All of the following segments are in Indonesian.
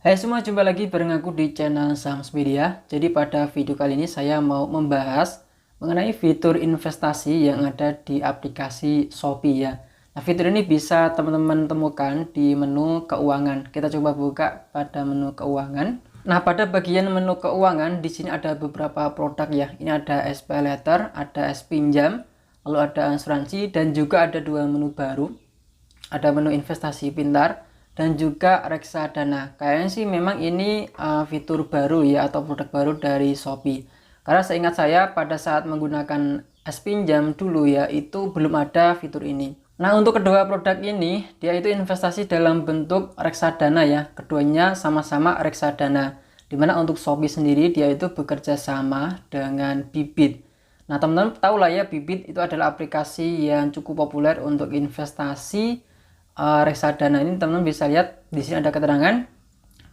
Hai semua, jumpa lagi bareng aku di channel Sams Media. Jadi pada video kali ini saya mau membahas mengenai fitur investasi yang ada di aplikasi Shopee ya. Nah, fitur ini bisa teman-teman temukan di menu keuangan. Kita coba buka pada menu keuangan. Nah, pada bagian menu keuangan di sini ada beberapa produk ya. Ini ada SPay Letter, ada S Pinjam, lalu ada asuransi, dan juga ada dua menu baru. Ada menu investasi pintar dan juga reksadana. Kayaknya sih memang ini fitur baru ya, atau produk baru dari Shopee. Karena seingat saya pada saat menggunakan S Pinjam dulu ya, itu belum ada fitur ini. Nah, untuk kedua produk ini dia itu investasi dalam bentuk reksadana ya. Keduanya sama-sama reksadana. Dimana untuk Shopee sendiri dia itu bekerja sama dengan Bibit. Nah, teman-teman tahu lah ya, Bibit itu adalah aplikasi yang cukup populer untuk investasi reksadana. Ini teman-teman bisa lihat di sini ada keterangan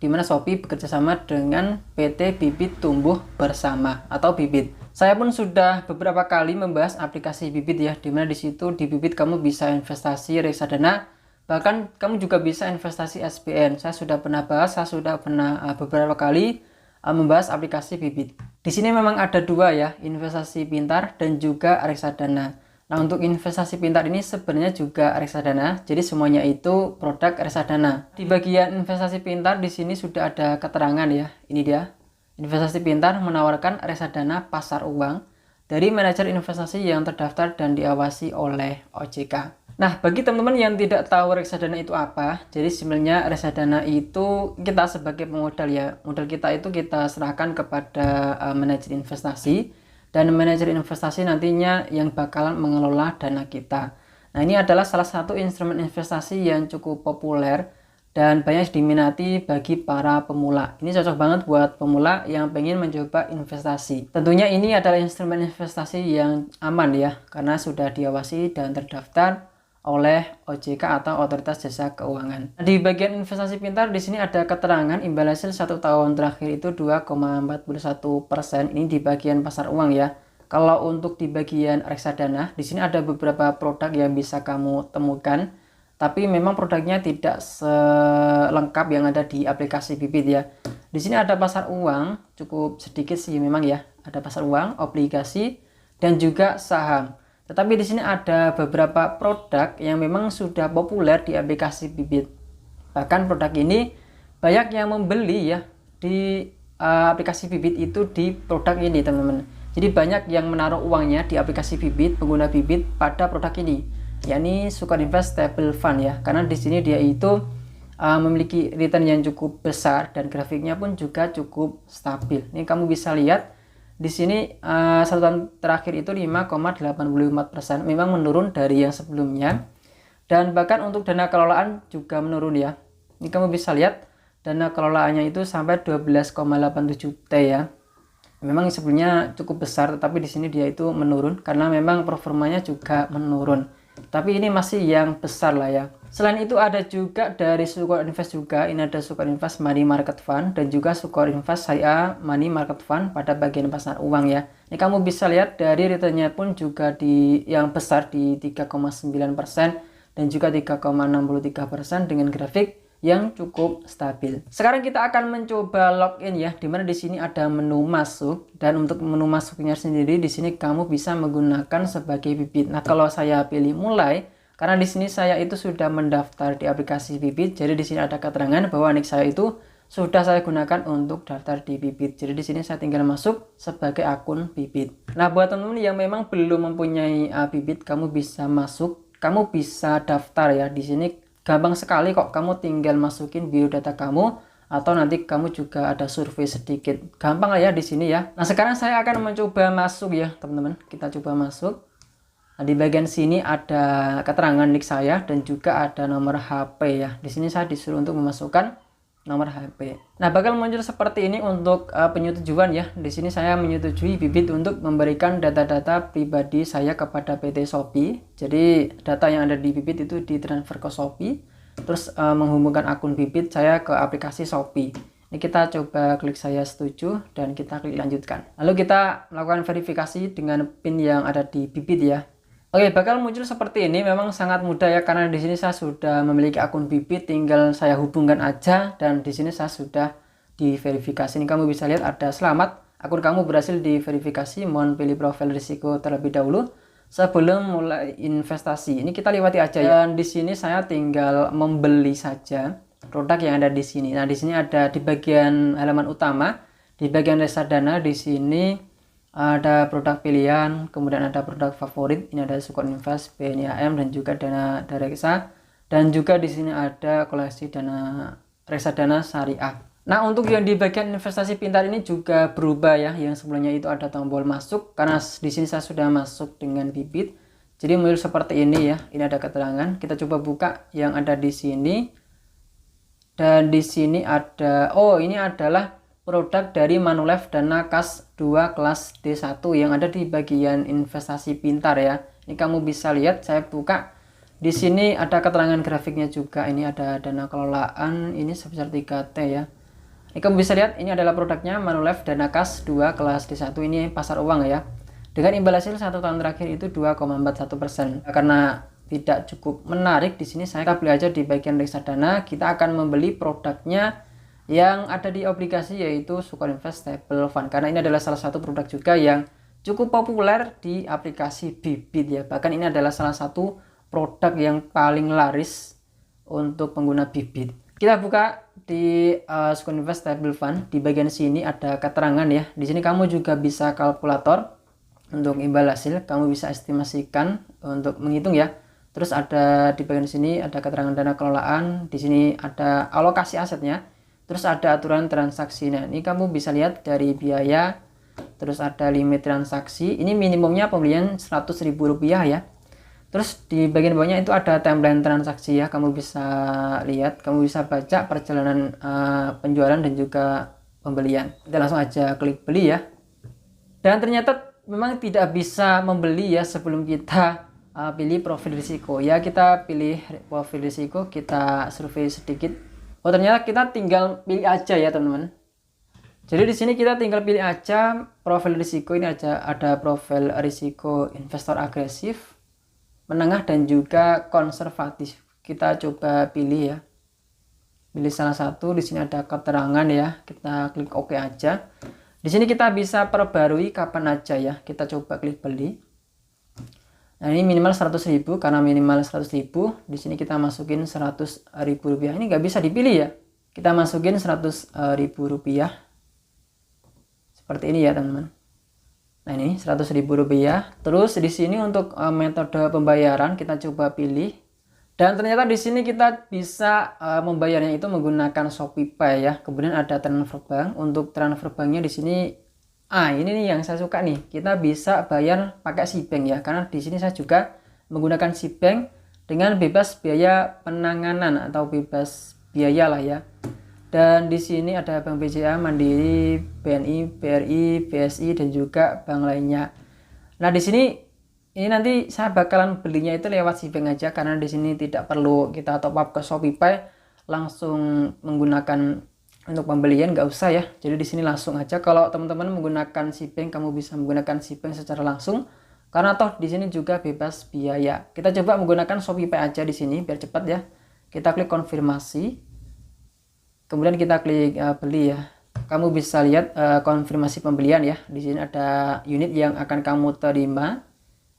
di mana Shopee bekerja sama dengan PT Bibit Tumbuh Bersama atau Bibit. Saya pun sudah beberapa kali membahas aplikasi Bibit ya, di mana di situ di Bibit kamu bisa investasi reksadana, bahkan kamu juga bisa investasi SPN. Saya sudah pernah bahas, saya sudah pernah beberapa kali membahas aplikasi Bibit. Di sini memang ada dua ya, investasi pintar dan juga reksadana. Nah, untuk investasi pintar ini sebenarnya juga reksadana, jadi semuanya itu produk reksadana. Di bagian investasi pintar di sini sudah ada keterangan ya. Ini dia. Investasi pintar menawarkan reksadana pasar uang dari manajer investasi yang terdaftar dan diawasi oleh OJK. Nah, bagi teman-teman yang tidak tahu reksadana itu apa, jadi sebenarnya reksadana itu kita sebagai pemodal ya. Modal kita itu kita serahkan kepada manajer investasi, dan manajer investasi nantinya yang bakalan mengelola dana kita. Nah, ini adalah salah satu instrumen investasi yang cukup populer dan banyak diminati bagi para pemula. Ini cocok banget buat pemula yang pengen mencoba investasi. Tentunya ini adalah instrumen investasi yang aman ya, karena sudah diawasi dan terdaftar oleh OJK atau Otoritas Jasa Keuangan. Di bagian investasi pintar di sini ada keterangan imbal hasil 1 tahun terakhir itu 2,41%. Ini di bagian pasar uang ya. Kalau untuk di bagian reksadana, di sini ada beberapa produk yang bisa kamu temukan, tapi memang produknya tidak selengkap yang ada di aplikasi Bibit ya. Di sini ada pasar uang, cukup sedikit sih memang ya. Ada pasar uang, obligasi, dan juga saham. Tetapi di sini ada beberapa produk yang memang sudah populer di aplikasi Bibit. Bahkan produk ini banyak yang membeli ya di aplikasi Bibit itu di produk ini, teman-teman. Jadi banyak yang menaruh uangnya di aplikasi Bibit, pengguna Bibit pada produk ini, yakni Sukor Invest Stable Fund ya. Karena di sini dia itu memiliki return yang cukup besar dan grafiknya pun juga cukup stabil. Ini kamu bisa lihat di sini 1 tahun terakhir itu 5,84%, memang menurun dari yang sebelumnya, dan bahkan untuk dana kelolaan juga menurun ya. Ini kamu bisa lihat dana kelolaannya itu sampai 12,87 T ya. Memang sebelumnya cukup besar, tetapi di sini dia itu menurun karena memang performanya juga menurun. Tapi ini masih yang besar lah ya. Selain itu ada juga dari Sukor Invest juga. Ini ada Sukor Invest Money Market Fund dan juga Sukor Invest Syariah Money Market Fund pada bagian pasar uang ya. Ini kamu bisa lihat dari returnnya pun juga di yang besar di 3,9% dan juga 3,63% dengan grafik yang cukup stabil. Sekarang kita akan mencoba login ya, dimana di sini ada menu masuk, dan untuk menu masuknya sendiri di sini kamu bisa menggunakan sebagai Bibit. Nah, kalau saya pilih mulai, karena di sini saya itu sudah mendaftar di aplikasi Bibit, jadi di sini ada keterangan bahwa nik saya itu sudah saya gunakan untuk daftar di Bibit. Jadi di sini saya tinggal masuk sebagai akun Bibit. Nah, buat teman-teman yang memang belum mempunyai Bibit, kamu bisa masuk, kamu bisa daftar ya. Di sini gampang sekali kok, kamu tinggal masukin biodata kamu, atau nanti kamu juga ada survei sedikit. Gampang lah ya di sini ya. Nah, sekarang saya akan mencoba masuk ya, teman-teman. Kita coba masuk. Nah, di bagian sini ada keterangan nik saya dan juga ada nomor HP ya. Di sini saya disuruh untuk memasukkan nomor HP. Nah, bakal muncul seperti ini untuk penyetujuan ya. Di sini saya menyetujui Bibit untuk memberikan data-data pribadi saya kepada PT Shopee. Jadi data yang ada di Bibit itu ditransfer ke Shopee, terus menghubungkan akun Bibit saya ke aplikasi Shopee. Ini kita coba klik saya setuju dan kita klik lanjutkan. Lalu kita melakukan verifikasi dengan PIN yang ada di Bibit ya. Oke, bakal muncul seperti ini. Memang sangat mudah ya, karena di sini saya sudah memiliki akun Bibit, tinggal saya hubungkan aja dan di sini saya sudah diverifikasi. Ini kamu bisa lihat ada selamat, akun kamu berhasil diverifikasi. Mohon pilih profil risiko terlebih dahulu sebelum mulai investasi. Ini kita lewati aja ya. Dan di sini saya tinggal membeli saja produk yang ada di sini. Nah, di sini ada di bagian halaman utama, di bagian reksadana di sini ada produk pilihan, kemudian ada produk favorit. Ini ada Sukor Invest, BNIAM dan juga dana reksa, dan juga di sini ada koleksi dana reksadana syariah. Nah, untuk yang di bagian investasi pintar ini juga berubah ya. Yang sebelumnya itu ada tombol masuk, karena di sini saya sudah masuk dengan Bibit. Jadi muncul seperti ini ya. Ini ada keterangan. Kita coba buka yang ada di sini. Dan di sini ada, oh ini adalah produk dari Manulife Dana Kas 2 kelas D1 yang ada di bagian investasi pintar ya. Ini kamu bisa lihat, saya buka. Di sini ada keterangan grafiknya juga. Ini ada dana kelolaan ini sebesar 3T ya. Ini kamu bisa lihat, ini adalah produknya Manulife Dana Kas 2 kelas D1. Ini pasar uang ya. Dengan imbal hasil 1 tahun terakhir itu 2,41%. Karena tidak cukup menarik di sini, saya beli aja di bagian reksadana. Kita akan membeli produknya yang ada di aplikasi, yaitu Sukor Invest Stable Fund, karena ini adalah salah satu produk juga yang cukup populer di aplikasi Bibit ya. Bahkan ini adalah salah satu produk yang paling laris untuk pengguna Bibit. Kita buka di Sukor Invest Stable Fund. Di bagian sini ada keterangan ya. Di sini kamu juga bisa kalkulator untuk imbal hasil, kamu bisa estimasikan untuk menghitung ya. Terus ada di bagian sini ada keterangan dana kelolaan, di sini ada alokasi asetnya. Terus ada aturan transaksi. Nah, ini kamu bisa lihat dari biaya, terus ada limit transaksi. Ini minimumnya pembelian Rp100.000 ya. Terus di bagian bawahnya itu ada timeline transaksi ya. Kamu bisa lihat, kamu bisa baca perjalanan penjualan dan juga pembelian. Kita langsung aja klik beli ya. Dan ternyata memang tidak bisa membeli ya sebelum kita pilih profil risiko. Ya, kita pilih profil risiko, kita survei sedikit. Oh, ternyata kita tinggal pilih aja ya teman-teman. Jadi di sini kita tinggal pilih aja profil risiko. Ini aja ada profil risiko investor agresif, menengah dan juga konservatif. Kita coba pilih ya. Pilih salah satu. Di sini ada keterangan ya. Kita klik OK aja. Di sini kita bisa perbarui kapan aja ya. Kita coba klik beli. Nah, ini minimal 100.000, karena minimal 100.000. Di sini kita masukin Rp100.000. Ini nggak bisa dipilih ya. Kita masukin Rp100.000. Seperti ini ya, teman-teman. Nah, ini Rp100.000. Terus di sini untuk metode pembayaran kita coba pilih. Dan ternyata di sini kita bisa membayarnya itu menggunakan ShopeePay ya. Kemudian ada transfer bank. Untuk transfer banknya di sini ini nih yang saya suka nih. Kita bisa bayar pakai SIBank ya. Karena di sini saya juga menggunakan SIBank dengan bebas biaya penanganan atau bebas biaya lah ya. Dan di sini ada Bank BCA, Mandiri, BNI, BRI, BSI dan juga bank lainnya. Nah, di sini ini nanti saya bakalan belinya itu lewat SIBank aja, karena di sini tidak perlu kita top up ke ShopeePay, langsung menggunakan untuk pembelian nggak usah ya. Jadi di sini langsung aja. Kalau teman-teman menggunakan SIBank, kamu bisa menggunakan SIBank secara langsung, karena toh di sini juga bebas biaya. Kita coba menggunakan ShopeePay aja di sini biar cepat ya. Kita klik konfirmasi, kemudian kita klik beli ya. Kamu bisa lihat konfirmasi pembelian ya. Di sini ada unit yang akan kamu terima.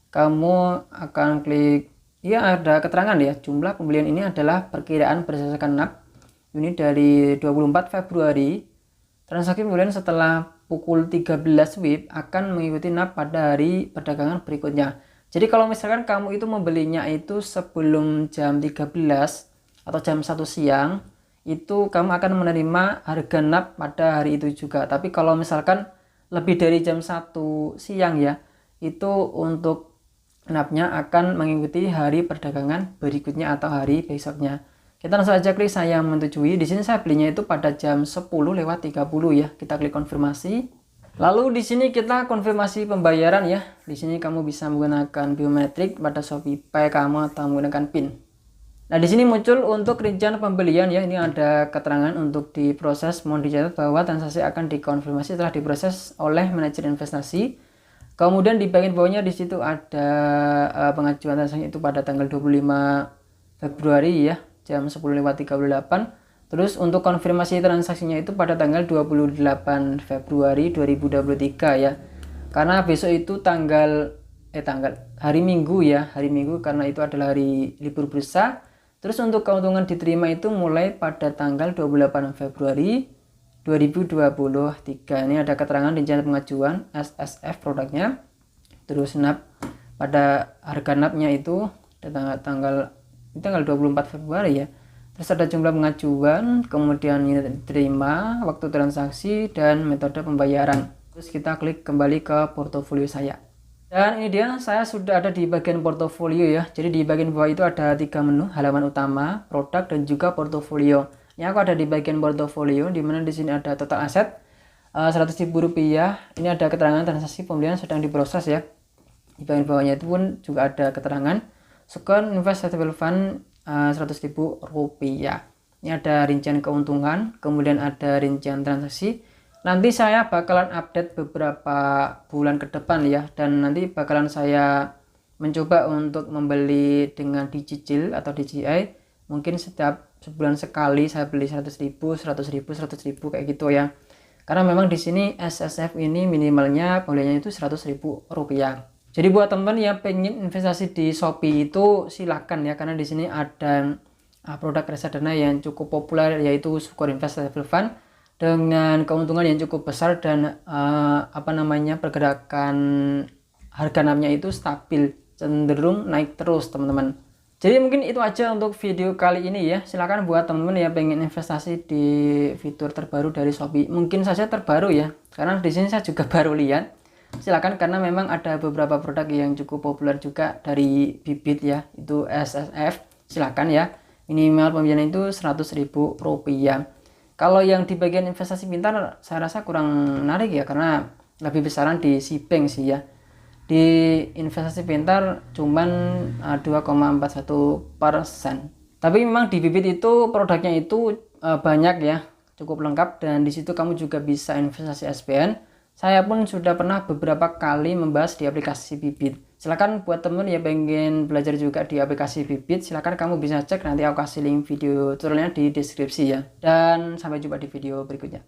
Kamu akan klik ya, ada keterangan ya. Jumlah pembelian ini adalah perkiraan berdasarkan NAP unit dari 24 Februari. Transaksi pembelian setelah pukul 13 WIB akan mengikuti NAP pada hari perdagangan berikutnya. Jadi kalau misalkan kamu itu membelinya itu sebelum jam 13 atau jam 1 siang, itu kamu akan menerima harga NAP pada hari itu juga. Tapi kalau misalkan lebih dari jam 1 siang ya, itu untuk NAP-nya akan mengikuti hari perdagangan berikutnya atau hari besoknya. Kita langsung aja klik saya menyetujui. Di sini saya belinya itu pada jam 10:30 ya. Kita klik konfirmasi. Lalu di sini kita konfirmasi pembayaran ya. Di sini kamu bisa menggunakan biometrik pada ShopeePay kamu atau menggunakan PIN. Nah, di sini muncul untuk rincian pembelian ya. Ini ada keterangan untuk diproses. Mohon dicatat bahwa transaksi akan dikonfirmasi setelah diproses oleh manajer investasi. Kemudian di bagian bawahnya di situ ada pengajuan transaksi itu pada tanggal 25 Februari ya, jam 10.38. Terus untuk konfirmasi transaksinya itu pada tanggal 28 Februari 2023 ya. Karena besok itu tanggal hari Minggu ya, hari Minggu karena itu adalah hari libur bursa. Terus untuk keuntungan diterima itu mulai pada tanggal 28 Februari 2023. Ini ada keterangan rincian pengajuan SSF produknya, terus NAP pada harga NAP-nya itu tanggal 24 Februari ya. Terus ada jumlah pengajuan, kemudian unit diterima, waktu transaksi, dan metode pembayaran. Terus kita klik kembali ke portofolio saya. Dan ini dia, saya sudah ada di bagian portofolio ya. Jadi di bagian bawah itu ada 3 menu, halaman utama, produk, dan juga portofolio. Ini aku ada di bagian portofolio, di mana di sini ada total aset Rp100.000. Ini ada keterangan transaksi pembelian sedang diproses ya. Di bagian bawahnya itu pun juga ada keterangan Second Investable Fund Rp100.000. Ini ada rincian keuntungan, kemudian ada rincian transaksi. Nanti saya bakalan update beberapa bulan ke depan ya, dan nanti bakalan saya mencoba untuk membeli dengan dicicil atau DCI. Mungkin setiap sebulan sekali saya beli 100.000, 100.000, 100.000 kayak gitu ya. Karena memang di sini SSF ini minimalnya pembeliannya itu Rp100.000. Jadi buat teman-teman yang pengen investasi di Shopee itu silakan ya, karena di sini ada produk reksadana yang cukup populer yaitu Sukor Investable Fund dengan keuntungan yang cukup besar dan pergerakan harga NAV-nya itu stabil, cenderung naik terus teman-teman. Jadi mungkin itu aja untuk video kali ini ya. Silakan buat teman-teman yang pengen investasi di fitur terbaru dari Shopee, mungkin saja terbaru ya, karena di sini saya juga baru lihat. Silakan, karena memang ada beberapa produk yang cukup populer juga dari Bibit ya, itu SSF. Silakan ya. Minimal pembelian itu Rp100.000. Kalau yang di bagian investasi pintar saya rasa kurang menarik ya, karena lebih besaran di Cbank sih ya. Di investasi pintar cuman 2,41%. Tapi memang di Bibit itu produknya itu banyak ya, cukup lengkap, dan di situ kamu juga bisa investasi SPN. Saya pun sudah pernah beberapa kali membahas di aplikasi Bibit. Silakan buat temen yang pengen belajar juga di aplikasi Bibit, silakan kamu bisa cek, nanti aku kasih link video tutorialnya di deskripsi ya. Dan sampai jumpa di video berikutnya.